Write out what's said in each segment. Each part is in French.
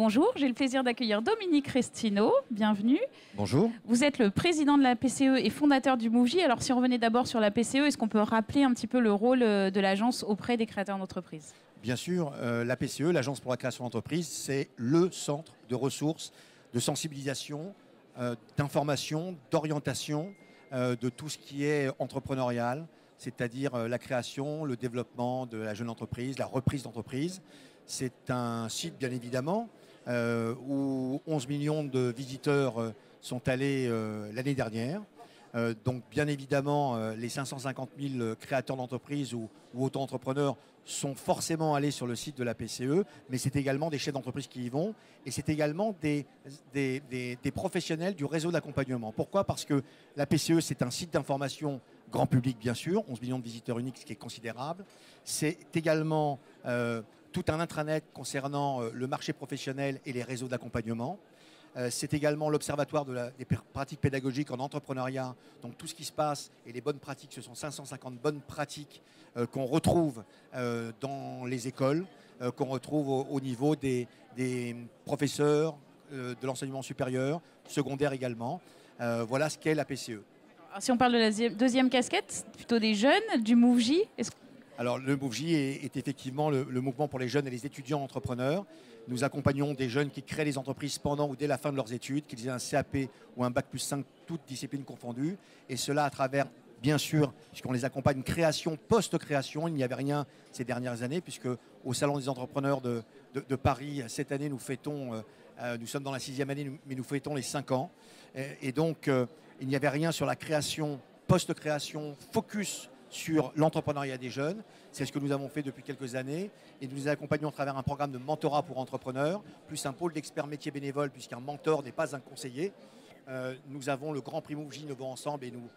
Bonjour, j'ai le plaisir d'accueillir Dominique Restino. Bienvenue. Bonjour. Vous êtes le président de la PCE et fondateur du MoveJ. Alors, si on revenait d'abord sur la PCE, est-ce qu'on peut rappeler un petit peu le rôle de l'agence auprès des créateurs d'entreprises? Bien sûr, la PCE, l'Agence pour la création d'entreprise, c'est le centre de ressources, de sensibilisation, d'information, d'orientation de tout ce qui est entrepreneurial, c'est-à-dire la création, le développement de la jeune entreprise, la reprise d'entreprise. C'est un site, bien évidemment, où 11 millions de visiteurs sont allés l'année dernière. Donc, bien évidemment, les 550 000 créateurs d'entreprises ou auto-entrepreneurs sont forcément allés sur le site de la PCE, mais c'est également des chefs d'entreprise qui y vont et c'est également des professionnels du réseau d'accompagnement. Pourquoi? Parce que la PCE, c'est un site d'information grand public, bien sûr, 11 millions de visiteurs uniques, ce qui est considérable. C'est également tout un intranet concernant le marché professionnel et les réseaux d'accompagnement. C'est également l'Observatoire des pratiques pédagogiques en entrepreneuriat. Donc tout ce qui se passe et les bonnes pratiques, ce sont 550 bonnes pratiques qu'on retrouve dans les écoles, qu'on retrouve au niveau des professeurs de l'enseignement supérieur, secondaire également. Voilà ce qu'est la PCE. Alors, si on parle de la deuxième casquette, plutôt des jeunes, du MoveJ, Alors le MoveJ est effectivement le mouvement pour les jeunes et les étudiants entrepreneurs. Nous accompagnons des jeunes qui créent des entreprises pendant ou dès la fin de leurs études, qu'ils aient un CAP ou un Bac+5, toutes disciplines confondues. Et cela à travers, bien sûr, puisqu'on les accompagne création, post-création. Il n'y avait rien ces dernières années, puisque au Salon des entrepreneurs de Paris, cette année, nous fêtons, nous sommes dans la 6e année, mais nous fêtons les 5 ans. Et donc, il n'y avait rien sur la création, post-création, focus sur l'entrepreneuriat des jeunes. C'est ce que nous avons fait depuis quelques années et nous les accompagnons à travers un programme de mentorat pour entrepreneurs, plus un pôle d'experts métiers bénévoles puisqu'un mentor n'est pas un conseiller. Nous avons le Grand Prix MoveJ Innovons Ensemble et nous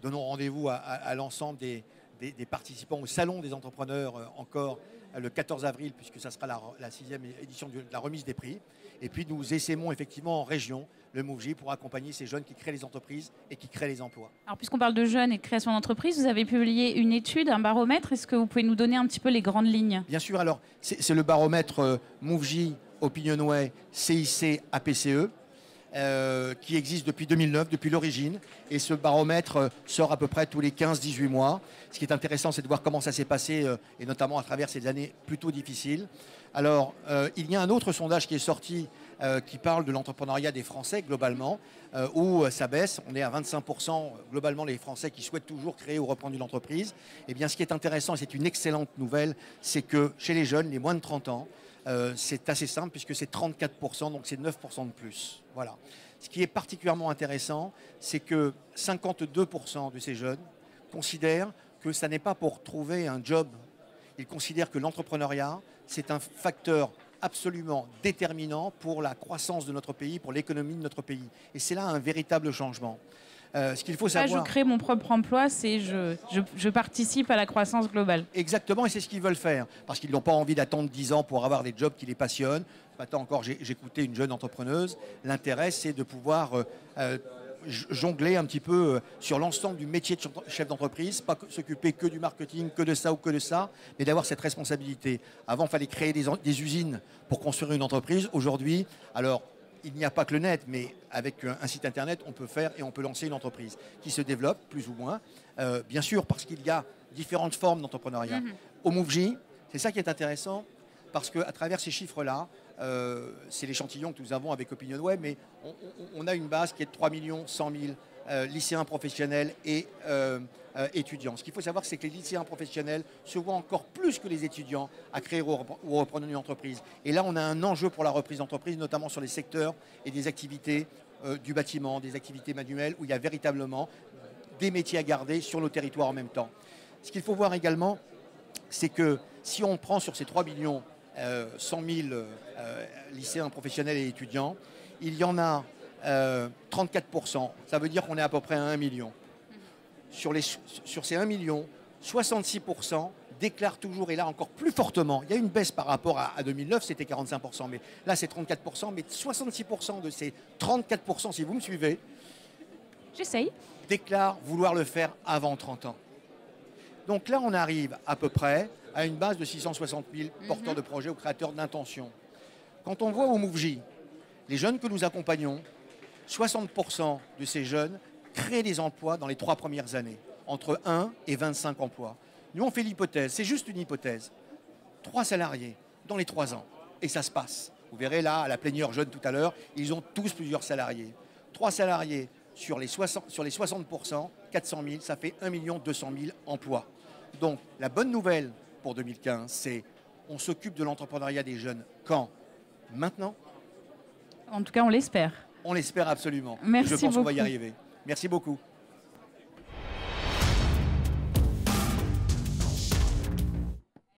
donnons rendez-vous à l'ensemble des participants au Salon des entrepreneurs encore le 14 avril puisque ça sera la 6e édition de la remise des prix. Et puis nous essaimons effectivement en région le MoveJ pour accompagner ces jeunes qui créent les entreprises et qui créent les emplois. Alors puisqu'on parle de jeunes et de création d'entreprises, vous avez publié une étude, un baromètre. Est-ce que vous pouvez nous donner un petit peu les grandes lignes? Bien sûr, alors c'est le baromètre MoveJ, Opinionway, CIC, APCE. Qui existe depuis 2009, depuis l'origine. Et ce baromètre sort à peu près tous les 15-18 mois. Ce qui est intéressant, c'est de voir comment ça s'est passé, et notamment à travers ces années plutôt difficiles. Alors, il y a un autre sondage qui est sorti qui parle de l'entrepreneuriat des Français globalement, où ça baisse. On est à 25% globalement les Français qui souhaitent toujours créer ou reprendre une entreprise. Eh bien, ce qui est intéressant, et c'est une excellente nouvelle, c'est que chez les jeunes, les moins de 30 ans, c'est assez simple puisque c'est 34%, donc c'est 9% de plus. Voilà. Ce qui est particulièrement intéressant, c'est que 52% de ces jeunes considèrent que ça n'est pas pour trouver un job. Ils considèrent que l'entrepreneuriat, c'est un facteur absolument déterminant pour la croissance de notre pays, pour l'économie de notre pays. Et c'est là un véritable changement. Ce qu'il faut savoir... Là, je crée mon propre emploi, c'est je participe à la croissance globale. Exactement, et c'est ce qu'ils veulent faire. Parce qu'ils n'ont pas envie d'attendre 10 ans pour avoir des jobs qui les passionnent. Maintenant encore, j'écoutais une jeune entrepreneuse. L'intérêt, c'est de pouvoir jongler un petit peu sur l'ensemble du métier de chef d'entreprise, pas s'occuper que du marketing, que de ça ou que de ça, mais d'avoir cette responsabilité. Avant, il fallait créer des usines pour construire une entreprise. Aujourd'hui, alors... il n'y a pas que le net, mais avec un site internet, on peut faire et on peut lancer une entreprise qui se développe, plus ou moins. Bien sûr, parce qu'il y a différentes formes d'entrepreneuriat. Au MoveJ, c'est ça qui est intéressant, parce qu'à travers ces chiffres-là, c'est l'échantillon que nous avons avec Opinionway, mais on a une base qui est de 3 100 000 lycéens professionnels et étudiants. Ce qu'il faut savoir, c'est que les lycéens professionnels se voient encore plus que les étudiants à créer ou reprendre une entreprise. Et là, on a un enjeu pour la reprise d'entreprise, notamment sur les secteurs et des activités du bâtiment, des activités manuelles, où il y a véritablement des métiers à garder sur nos territoires en même temps. Ce qu'il faut voir également, c'est que si on prend sur ces 3 100 000 lycéens professionnels et étudiants, il y en a 34%. Ça veut dire qu'on est à peu près à 1 million. Sur ces 1 million, 66% déclarent toujours, et là encore plus fortement, il y a une baisse par rapport à 2009, c'était 45%, mais là c'est 34%, mais 66% de ces 34%, si vous me suivez, j'essaye, déclarent vouloir le faire avant 30 ans. Donc là, on arrive à peu près à une base de 660 000 porteurs de projets ou créateurs d'intention. Quand on voit au MoveJ, les jeunes que nous accompagnons, 60% de ces jeunes créent des emplois dans les 3 premières années, entre 1 et 25 emplois. Nous, on fait l'hypothèse, c'est juste une hypothèse. 3 salariés dans les 3 ans, et ça se passe. Vous verrez là, à la plénière jeune tout à l'heure, ils ont tous plusieurs salariés. 3 salariés sur les 60%, 400 000, ça fait 1 200 000 emplois. Donc, la bonne nouvelle pour 2015, c'est on s'occupe de l'entrepreneuriat des jeunes quand? Maintenant? En tout cas, on l'espère. On l'espère absolument. Merci Je pense qu'on va y beaucoup. arriver. Merci beaucoup.